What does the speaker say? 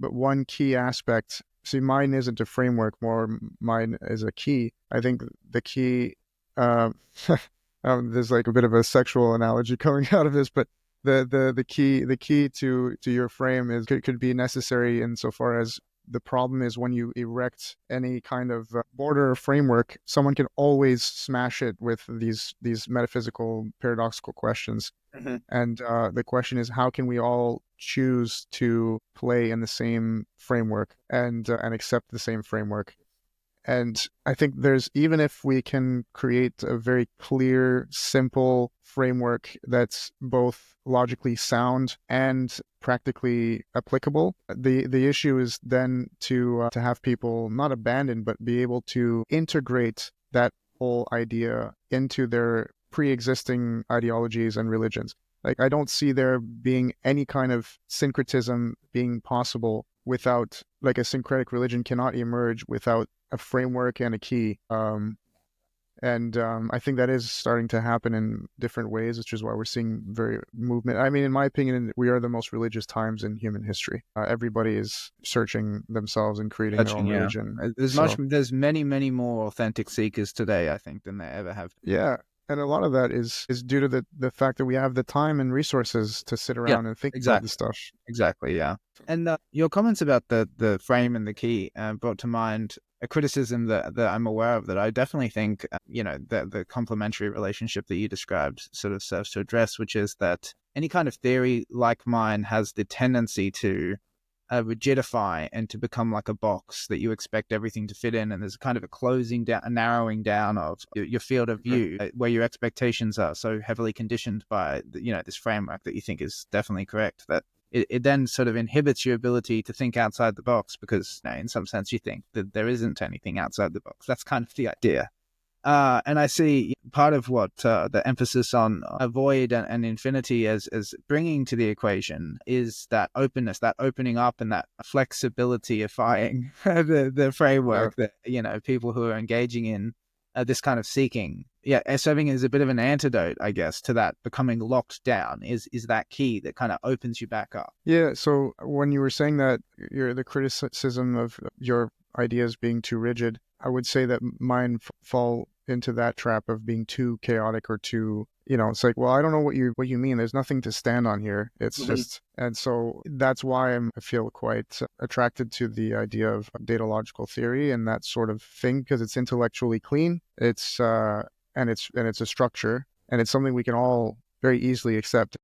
But one key aspect, see, mine isn't a framework, more mine is a key. I think the key, uh, there's like a bit of a sexual analogy coming out of this, but the key to your frame is could be necessary insofar as the problem is when you erect any kind of border or framework, someone can always smash it with these metaphysical paradoxical questions. Mhm. And the question is, how can we all choose to play in the same framework and accept the same framework? And I think there's, even if we can create a very clear, simple framework that's both logically sound and practically applicable, the issue is then to have people not abandon, but be able to integrate that whole idea into their pre-existing ideologies and religions. Like, I don't see there being any kind of syncretism being possible without, like, a syncretic religion cannot emerge without a framework and a key. And I think that is starting to happen in different ways, which is why we're seeing very movement. I mean, in my opinion, we are the most religious times in human history. Everybody is searching themselves and creating their Searching, own yeah. religion. There's So there's many, many more authentic seekers today, I think, than there ever have. yeah, and a lot of that is due to the fact that we have the time and resources to sit Yeah, around and think about this exactly. stuff. Exactly, yeah. And your comments about the frame and the key brought to mind a criticism that I'm aware of that I definitely think, the complementary relationship that you described sort of serves to address, which is that any kind of theory like mine has the tendency to rigidify and to become like a box that you expect everything to fit in. And there's kind of a closing down, a narrowing down of your field of Mhm. view, where your expectations are so heavily conditioned by, this framework that you think is definitely correct, that it then sort of inhibits your ability to think outside the box because, in some sense, you think that there isn't anything outside the box. That's kind of the idea. And I see part of what the emphasis on a void and infinity as bringing to the equation is that openness, that opening up, and that flexibility-ifying the Yeah. framework that people who are engaging in this kind of seeking, as serving as a bit of an antidote, I guess, to that becoming locked down is that key that kind of opens you back up. Yeah, so when you were saying that the criticism of your ideas being too rigid, I would say that mine fall into that trap of being too chaotic or too, it's like, well, I don't know what you mean. There's nothing to stand on here. It's Mhm. just, and so that's why I feel quite attracted to the idea of data logical theory and that sort of thing, because it's intellectually clean. It's and it's a structure, and it's something we can all very easily accept.